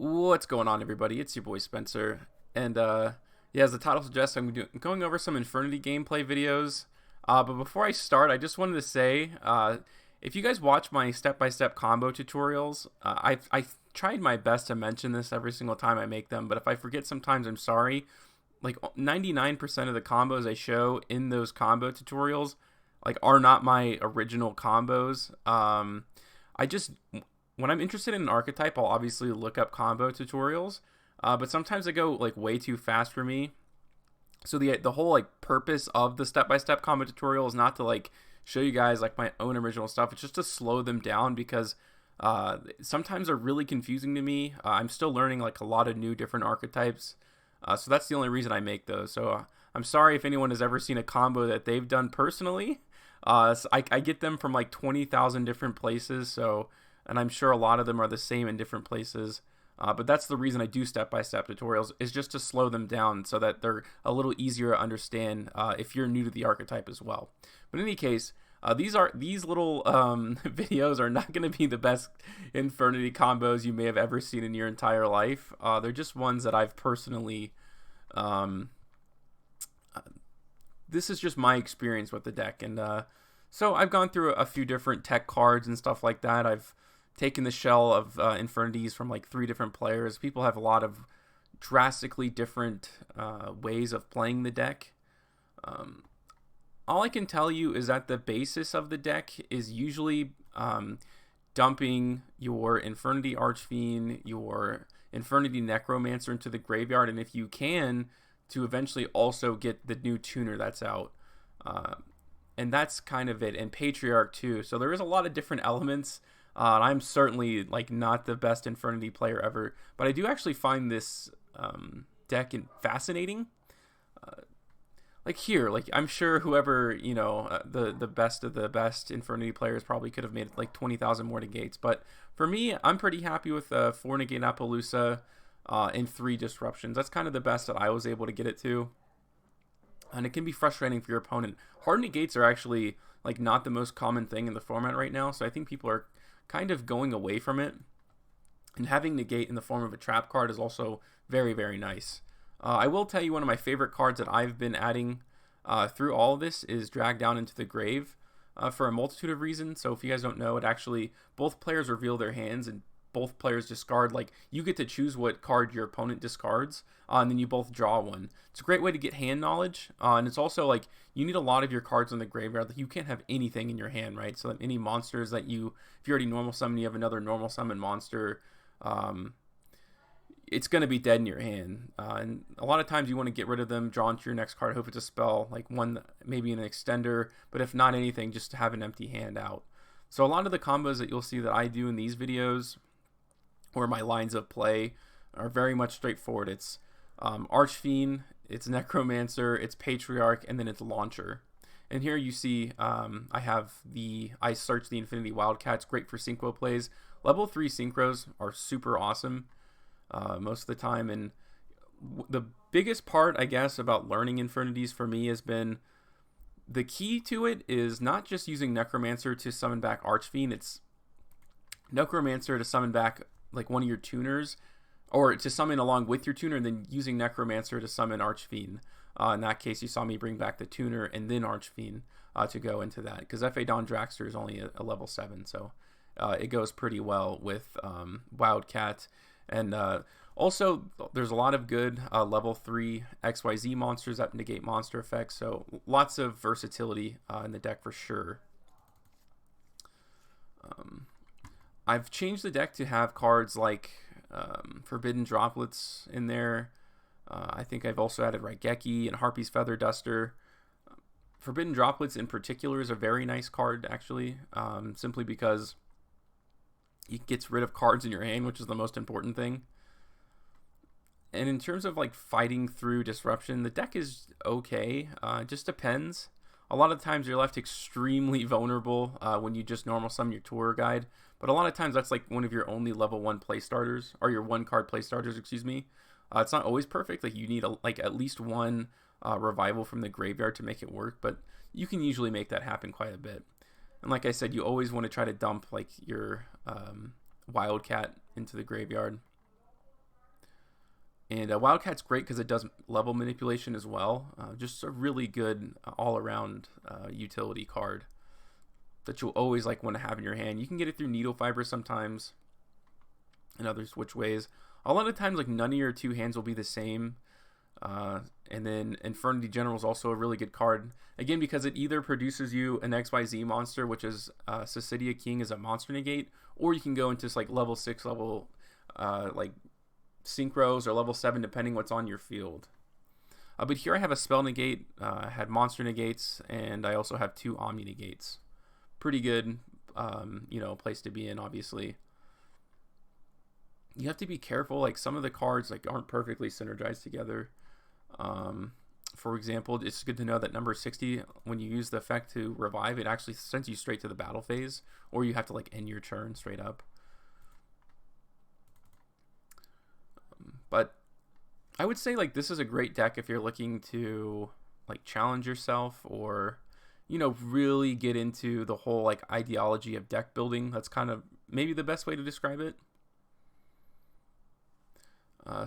What's going on, everybody? It's your boy Spencer, and yeah, as the title suggests, I'm going over some Infernity gameplay videos. But before I start, I just wanted to say, if you guys watch my step-by-step combo tutorials, I tried my best to mention this every single time I make them. But if I forget, sometimes I'm sorry. Like 99% of the combos I show in those combo tutorials, like are not my original combos. I just when I'm interested in an archetype, I'll obviously look up combo tutorials, but sometimes they go like way too fast for me. So the whole like purpose of the step by step combo tutorial is not to like show you guys like my own original stuff. It's just to slow them down because sometimes they're really confusing to me. I'm still learning like a lot of new different archetypes, so that's the only reason I make those. So I'm sorry if anyone has ever seen a combo that they've done personally. So I get them from like 20,000 different places. And I'm sure a lot of them are the same in different places. But that's the reason I do step-by-step tutorials, is just to slow them down so that they're a little easier to understand if you're new to the archetype as well. But in any case, these little videos are not going to be the best Infernity combos you may have ever seen in your entire life. They're just ones that I've personally... this is just my experience with the deck. And so I've gone through a few different tech cards and stuff like that. I've taken the shell of Infernities from like 3 different players. People have a lot of drastically different ways of playing the deck. All I can tell you is that the basis of the deck is usually dumping your Infernity Archfiend, your Infernity Necromancer into the graveyard, and if you can, to eventually also get the new tuner that's out. And that's kind of it, and Patriarch too. So there is a lot of different elements. I'm certainly like not the best Infernity player ever, but I do actually find this deck fascinating. Like here, like I'm sure whoever the best of the best Infernity players probably could have made like 20,000 more negates, but for me, I'm pretty happy with 4 negate Appaloosa and 3 disruptions. That's kind of the best that I was able to get it to. And it can be frustrating for your opponent. Hard negates are actually like not the most common thing in the format right now, so I think people are kind of going away from it. And having negate in the form of a trap card is also very, very nice. I will tell you one of my favorite cards that I've been adding through all of this is Drag Down into the Grave for a multitude of reasons. So if you guys don't know, it actually, both players reveal their hands and both players discard. Like, you get to choose what card your opponent discards, and then you both draw one. It's a great way to get hand knowledge, and it's also like you need a lot of your cards in the graveyard. Like, you can't have anything in your hand, right? So that any monsters that if you already normal summon, you have another normal summon monster, it's going to be dead in your hand. And a lot of times you want to get rid of them, draw into your next card, hope it's a spell, like one, maybe an extender, but if not anything, just to have an empty hand out. So a lot of the combos that you'll see that I do in these videos, or my lines of play, are very much straightforward. It's Archfiend, it's Necromancer, it's Patriarch, and then it's Launcher. And here you see I search the Infernity Wildcat. It's great for Sycnrho plays. Level 3 Sycnrhos are super awesome most of the time. And the biggest part, I guess, about learning Infernities for me has been the key to it is not just using Necromancer to summon back Archfiend. It's Necromancer to summon back like one of your tuners, or to summon along with your tuner, and then using Necromancer to summon Archfiend. In that case, you saw me bring back the tuner and then Archfiend to go into that, because F.A. Dawn Dragster is only a level 7, so it goes pretty well with Wildcat. And also, there's a lot of good level 3 XYZ monsters that negate monster effects, so lots of versatility in the deck for sure. I've changed the deck to have cards like Forbidden Droplets in there. I think I've also added Raigeki and Harpy's Feather Duster. Forbidden Droplets in particular is a very nice card, actually, simply because it gets rid of cards in your hand, which is the most important thing. And in terms of like fighting through disruption, the deck is okay. It just depends. A lot of times you're left extremely vulnerable when you just normal summon your tour guide. But a lot of times that's like one of your only level 1 play starters, or your 1 card play starters, excuse me. It's not always perfect. Like, you need like at least 1 revival from the graveyard to make it work, but you can usually make that happen quite a bit. And like I said, you always want to try to dump like your Wildcat into the graveyard. And Wildcat's great because it does level manipulation as well. Just a really good all-around utility card that you'll always like want to have in your hand. You can get it through needle fiber sometimes, and other switch ways. A lot of times, like none of your two hands will be the same. And then Infernity General is also a really good card. Again, because it either produces you an XYZ monster, which is Sycnrho King as a monster negate, or you can go into like level 6, level like Sycnrhos, or level 7, depending what's on your field. But here I have a spell negate, I had monster negates, and I also have 2 omni negates. Pretty good, place to be in, obviously. You have to be careful, like some of the cards like aren't perfectly synergized together. For example, it's good to know that number 60, when you use the effect to revive, it actually sends you straight to the battle phase, or you have to like end your turn straight up. But I would say like this is a great deck if you're looking to like challenge yourself, or really get into the whole like ideology of deck building. That's kind of maybe the best way to describe it.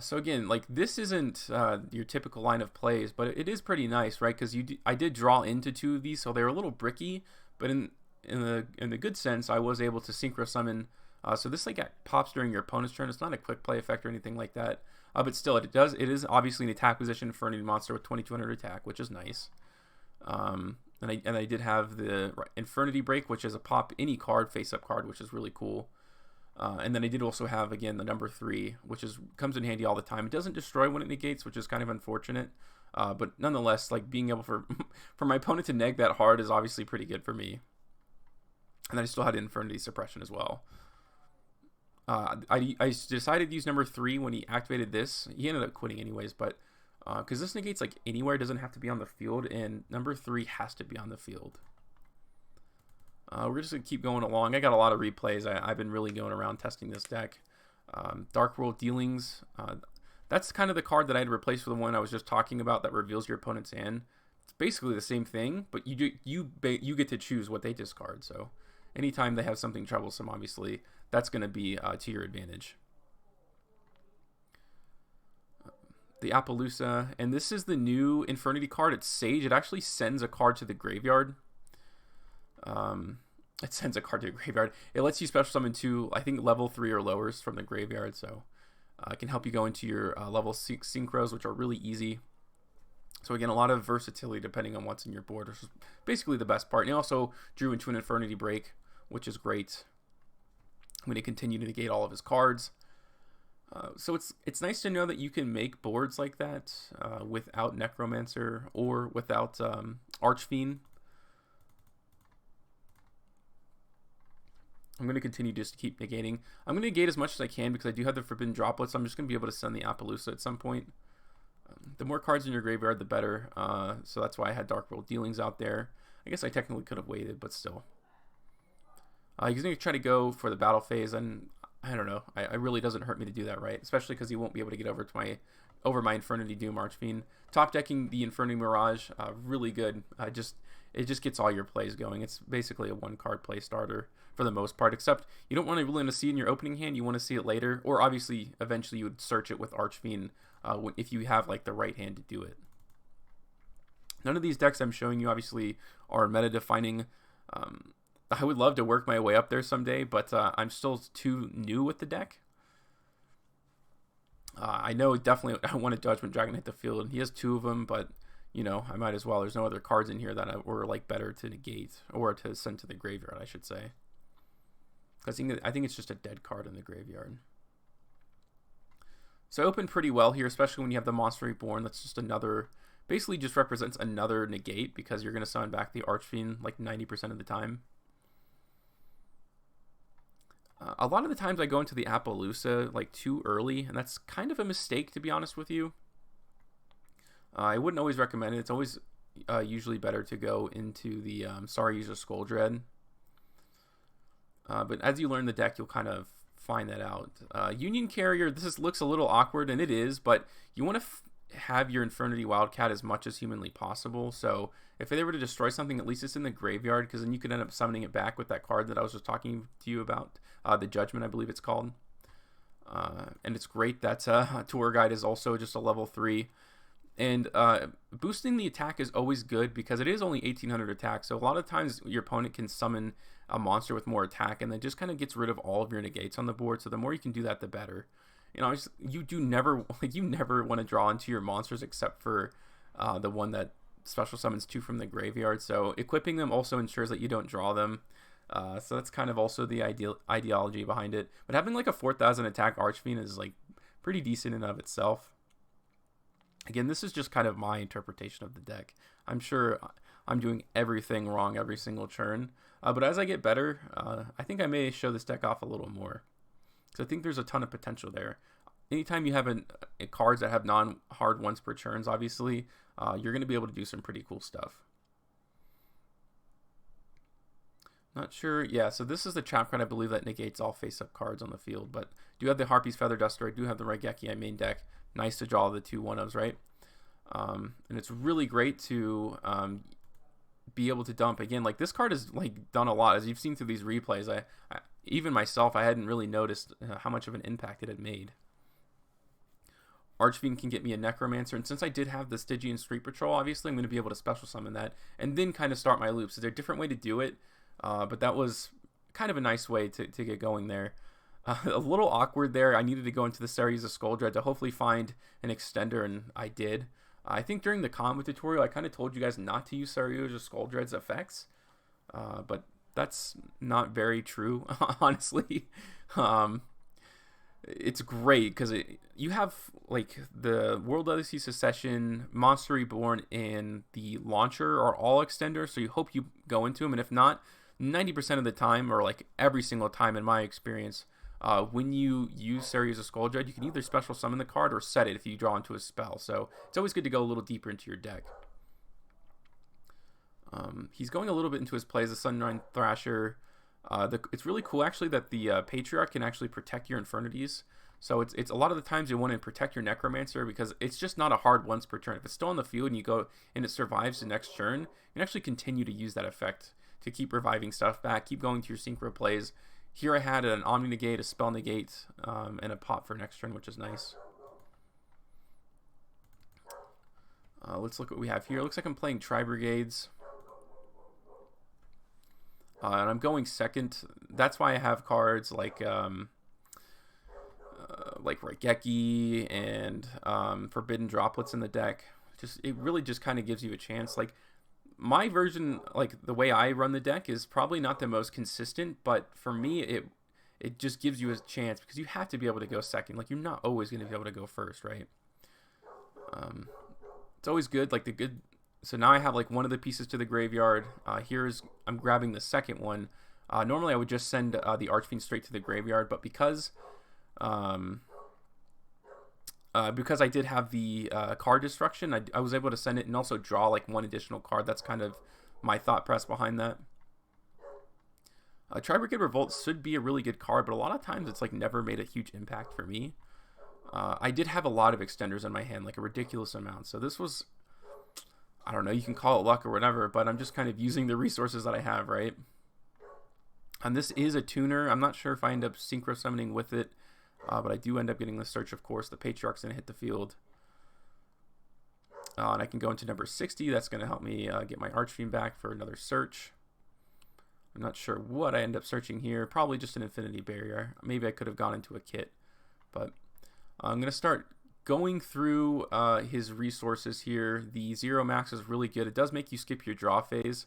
So again, like this isn't your typical line of plays, but it is pretty nice, right? Because I did draw into 2 of these, so they're a little bricky, but in the good sense, I was able to Sycnrho summon. So this like pops during your opponent's turn. It's not a quick play effect or anything like that, but still, it is obviously an attack position for any monster with 2200 attack, which is nice. And I did have the Infernity Break, which is a pop any card face up card, which is really cool. And then I did also have, again, the number 3, which comes in handy all the time. It doesn't destroy when it negates, which is kind of unfortunate. But nonetheless, like being able for my opponent to neg that hard is obviously pretty good for me. And then I still had Infernity Suppression as well. I decided to use number 3 when he activated this. He ended up quitting anyways, but because this negates like anywhere, it doesn't have to be on the field, and number 3 has to be on the field. We're just going to keep going along. I got a lot of replays. I've been really going around testing this deck. Dark World Dealings. That's kind of the card that I had replaced with the one I was just talking about that reveals your opponent's hand. It's basically the same thing, but you get to choose what they discard. So anytime they have something troublesome, obviously, that's going to be to your advantage. The Appaloosa. And this is the new Infernity card. It's Sage. It actually sends a card to the graveyard. It sends a card to a graveyard. It lets you special summon 2, I think, level 3 or lowers from the graveyard, so it can help you go into your level 6 Sycnrhos, which are really easy. So again, a lot of versatility depending on what's in your board, which is basically the best part. And it also drew into an Infernity Break, which is great. I'm going to continue to negate all of his cards. So it's nice to know that you can make boards like that without Necromancer or without Archfiend. I'm going to continue just to keep negating. I'm going to negate as much as I can because I do have the Forbidden Droplets. I'm just going to be able to send the Appaloosa at some point. The more cards in your graveyard, the better. So that's why I had Dark World Dealings out there. I guess I technically could have waited, but still. He's going to try to go for the battle phase, and I don't know. It really doesn't hurt me to do that, right? Especially because he won't be able to get over to my Infernity Doom Archfiend. Top decking the Infernity Mirage, really good. It just gets all your plays going. It's basically a 1-card play starter for the most part, except you don't really want to see it in your opening hand. You want to see it later, or obviously eventually you would search it with Archfiend if you have like the right hand to do it. None of these decks I'm showing you obviously are meta defining. I would love to work my way up there someday, but I'm still too new with the deck. I know definitely I want a Judgment Dragon hit the field, and he has 2 of them, but I might as well. There's no other cards in here that were like better to negate or to send to the graveyard, I should say. Because I think it's just a dead card in the graveyard. So I opened pretty well here, especially when you have the Monster Reborn. That's just another, basically just represents another negate because you're going to summon back the Archfiend like 90% of the time. A lot of the times I go into the Appaloosa like too early, and that's kind of a mistake, to be honest with you. I wouldn't always recommend it. It's always usually better to go into the Sorry User Skull Dread. But as you learn the deck, you'll kind of find that out. Union Carrier, looks a little awkward, and it is, but you want to have your Infernity Wildcat as much as humanly possible. So if they were to destroy something, at least it's in the graveyard, because then you could end up summoning it back with that card that I was just talking to you about, the Judgment, I believe it's called. and it's great that Tour Guide is also just a level 3. And boosting the attack is always good because it is only 1800 attack. So a lot of times your opponent can summon a monster with more attack, and then just kind of gets rid of all of your negates on the board. So the more you can do that, the better. You know, you never want to draw into your monsters except for the one that special summons 2 from the graveyard. So equipping them also ensures that you don't draw them. So that's kind of also the ideology behind it. But having like a 4000 attack Archfiend is like pretty decent in and of itself. Again, this is just kind of my interpretation of the deck. I'm sure I'm doing everything wrong every single turn. But as I get better, I think I may show this deck off a little more. So I think there's a ton of potential there. Anytime you have cards that have non-hard once per turns, obviously, you're going to be able to do some pretty cool stuff. Not sure. Yeah, so this is the trap card, I believe, that negates all face-up cards on the field. But I do have the Harpy's Feather Duster. I do have the Raigeki I main deck. Nice to draw the 2 1-ofs, right? And it's really great to be able to dump. Again, like this card is like done a lot. As you've seen through these replays, I even myself, I hadn't really noticed how much of an impact it had made. Archfiend can get me a Necromancer, and since I did have the Stygian Street Patrol, obviously I'm going to be able to special summon that, and then kind of start my loops. So there's a different way to do it, but that was kind of a nice way to get going there. A little awkward there. I needed to go into the series of Skull Dread to hopefully find an extender, and I did. I think during the combat tutorial, I kind of told you guys not to use Saryuja Skull Dread's effects, but that's not very true, honestly. It's great because you have like the World Legacy Secession, Monster Reborn, and the Launcher are all extenders, so you hope you go into them, and if not, 90% of the time, or like every single time in my experience, when you use Saryuja Skull Dread, you can either special summon the card or set it if you draw into a spell. So it's always good to go a little deeper into your deck. He's going a little bit into his plays, the Sunrise Thrasher. It's really cool actually that the Patriarch can actually protect your Infernities. So it's a lot of the times you want to protect your Necromancer because it's just not a hard once per turn. If it's still on the field and you go and it survives the next turn, you can actually continue to use that effect to keep reviving stuff back, keep going to your Sycnrho plays. Here I had an Omni Negate, a Spell Negate, and a pop for next turn, which is nice. Let's look what we have here. Looks like I'm playing Tri-Brigades. And I'm going second. That's why I have cards like Raigeki and Forbidden Droplets in the deck. It really just kind of gives you a chance. Like my version, like the way I run the deck is probably not the most consistent, but for me it just gives you a chance because you have to be able to go second. Like you're not always going to be able to go first, right? It's always good. Like so now I have like one of the pieces to the graveyard. I'm grabbing the second one. Normally I would just send the Archfiend straight to the graveyard, but because I did have the card destruction, I was able to send it and also draw like one additional card. That's kind of my thought press behind that. Tri-Brigade Revolt should be a really good card, but a lot of times it's like never made a huge impact for me. I did have a lot of extenders in my hand, like a ridiculous amount. So this was, I don't know, you can call it luck or whatever, but I'm just kind of using the resources that I have, right? And this is a tuner. I'm not sure if I end up Sycnrho summoning with it, but I do end up getting the search, of course. The Patriarch's going to hit the field. And I can go into number 60. That's going to help me get my Archfiend back for another search. I'm not sure what I end up searching here. Probably just an Infinity Barrier. Maybe I could have gone into a kit. But I'm going to start going through his resources here. The Zero Max is really good. It does make you skip your draw phase.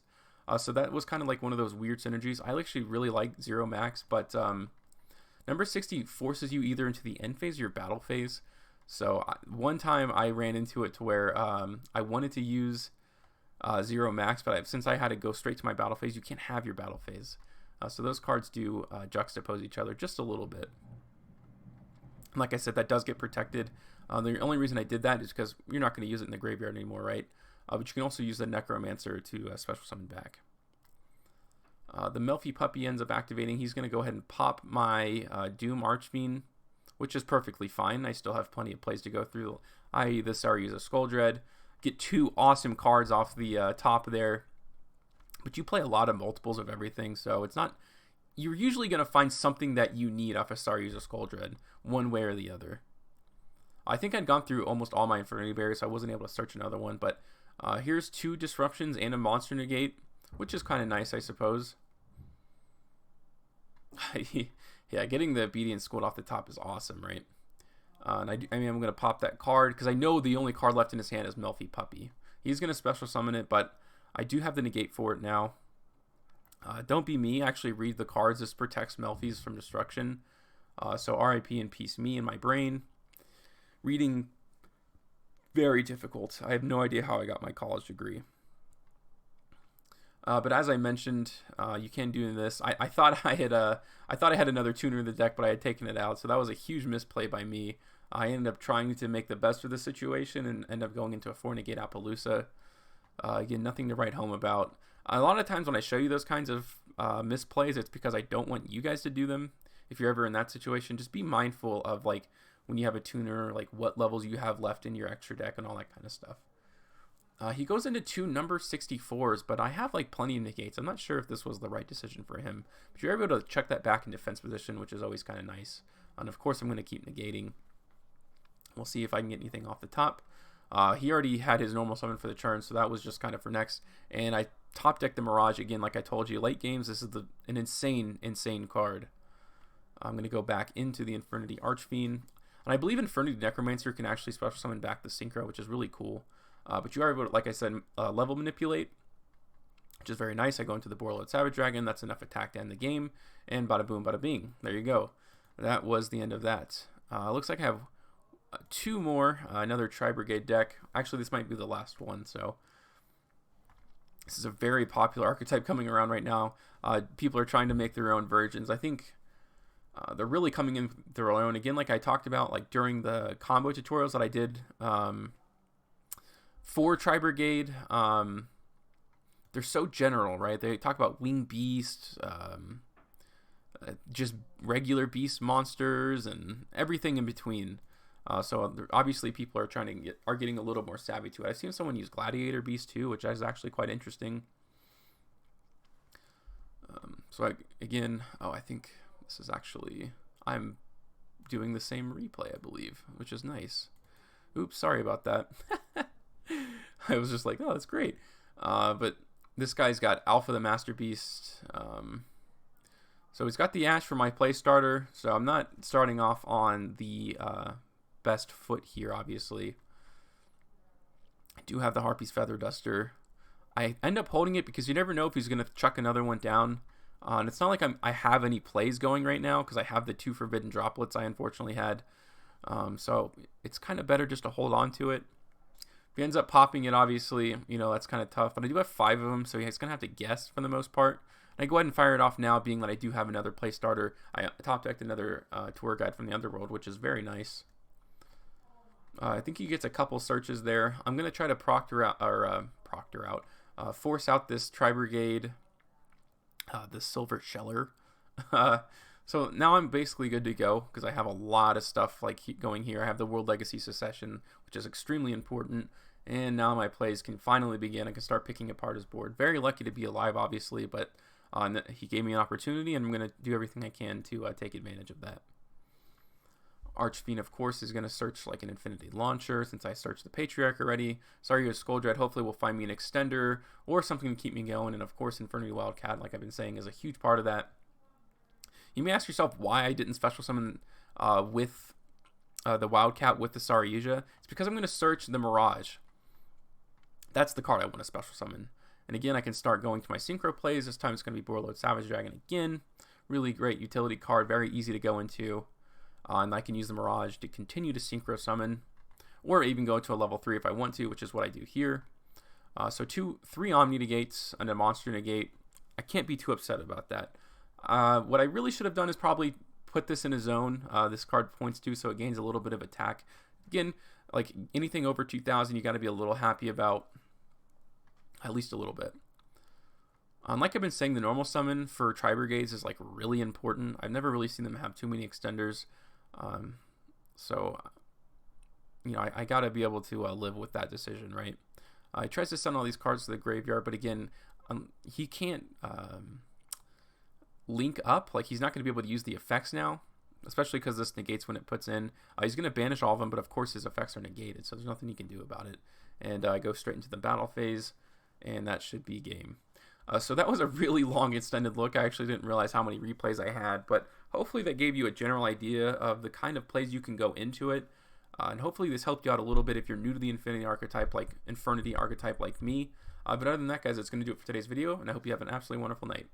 So that was kind of like one of those weird synergies. I actually really like Zero Max, but number 60 forces you either into the end phase or your battle phase. So one time I ran into it to where I wanted to use Zero Max, but since I had to go straight to my battle phase, you can't have your battle phase. So those cards do juxtapose each other just a little bit. And like I said, that does get protected. The only reason I did that is because you're not going to use it in the graveyard anymore, right? But you can also use the Necromancer to special summon back. The Melfi Puppy ends up activating. He's going to go ahead and pop my Doom Archfiend, which is perfectly fine. I still have plenty of plays to go through, i.e. the Saryuja Skull Dread. Get 2 awesome cards off the top there. But you play a lot of multiples of everything, so it's not you're usually going to find something that you need off a Star User Skull Dread, one way or the other. I think I'd gone through almost all my Infernity Berries, so I wasn't able to search another one, but here's 2 Disruptions and a Monster Negate, which is kind of nice, I suppose. Yeah, getting the Obedient Scold off the top is awesome, right? And I'm going to pop that card, because I know the only card left in his hand is Melffy Puppy. He's going to special summon it, but I do have the negate for it now. Don't be me. Actually read the cards. This protects Melffys from destruction. So RIP and peace me in my brain. Reading, very difficult. I have no idea how I got my college degree. But as I mentioned, you can do this. I thought I had another tuner in the deck, but I had taken it out. So that was a huge misplay by me. I ended up trying to make the best of the situation and ended up going into a 4-negate Appaloosa. Again, nothing to write home about. A lot of times when I show you those kinds of misplays, it's because I don't want you guys to do them. If you're ever in that situation, just be mindful of, like, when you have a tuner, like what levels you have left in your extra deck and all that kind of stuff. He goes into 2 number 64s, but I have, like, plenty of negates. I'm not sure if this was the right decision for him. But you're able to check that back in defense position, which is always kind of nice. And of course, I'm going to keep negating. We'll see if I can get anything off the top. He already had his normal summon for the turn, so that was just kind of for next. And I top decked the Mirage again, like I told you. Late games, this is an insane card. I'm going to go back into the Infernity Archfiend. And I believe Infernity Necromancer can actually special summon back the Sycnrho, which is really cool. But you are able to, like I said, level manipulate, which is very nice. I go into the Borreload Savage Dragon. That's enough attack to end the game. And bada boom, bada bing. There you go. That was the end of that. Looks like I have 2 more. Another Tri-Brigade deck. Actually, this might be the last one. So this is a very popular archetype coming around right now. People are trying to make their own versions. I think they're really coming in their own. Again, like I talked about, like during the combo tutorials that I did for Tri-Brigade, they're so general, right? They talk about Wing Beast, just regular beast monsters, and everything in between. So obviously people are getting a little more savvy to it. I've seen someone use Gladiator Beast too, which is actually quite interesting. I think this is actually, I'm doing the same replay, I believe, which is nice. Oops, sorry about that. I was just like, oh, that's great. But this guy's got Alpha the Master Beast. So he's got the Ash for my play starter. So I'm not starting off on the best foot here, obviously. I do have the Harpy's Feather Duster. I end up holding it because you never know if he's going to chuck another one down. And it's not like I have any plays going right now because I have the 2 Forbidden Droplets I unfortunately had. So it's kind of better just to hold on to it. If he ends up popping it, obviously, that's kind of tough. But I do have 5 of them, so he's going to have to guess for the most part. And I go ahead and fire it off now, being that I do have another play starter. I top decked another tour guide from the Underworld, which is very nice. I think he gets a couple searches there. I'm going to try to force out this Tri-Brigade, the Silver Sheller. So now I'm basically good to go because I have a lot of stuff like going here. I have the World Legacy Secession, which is extremely important. And now my plays can finally begin. I can start picking apart his board. Very lucky to be alive, obviously, but he gave me an opportunity, and I'm going to do everything I can to take advantage of that. Archfiend, of course, is going to search like an Infinity Launcher since I searched the Patriarch already. Sorry, Skull Dread hopefully will find me an extender or something to keep me going. And of course, Infernity Wildcat, like I've been saying, is a huge part of that. You may ask yourself why I didn't special summon with the Wildcat with the Saryuja. It's because I'm going to search the Mirage. That's the card I want to special summon. And again, I can start going to my Sycnrho plays. This time it's going to be Borreload Savage Dragon again. Really great utility card, very easy to go into. And I can use the Mirage to continue to Sycnrho summon, or even go to a level 3 if I want to, which is what I do here. So 3 Omni Negates and a Monster Negate. I can't be too upset about that. What I really should have done is probably put this in a zone. This card points to, so it gains a little bit of attack. Again, like anything over 2,000, you got to be a little happy about, at least a little bit. Like I've been saying, the normal summon for Tri-Brigades is like really important. I've never really seen them have too many extenders. I got to be able to live with that decision, right? He tries to send all these cards to the graveyard, but again, he can't link up. Like, he's not going to be able to use the effects now, especially because this negates when it puts in. He's going to banish all of them, but of course his effects are negated, so there's nothing you can do about it. And go straight into the battle phase, and that should be game. So that was a really long extended look. I actually didn't realize how many replays I had, but hopefully that gave you a general idea of the kind of plays you can go into it. And hopefully this helped you out a little bit if you're new to the Infernity archetype like me. But other than that, guys, it's going to do it for today's video, and I hope you have an absolutely wonderful night.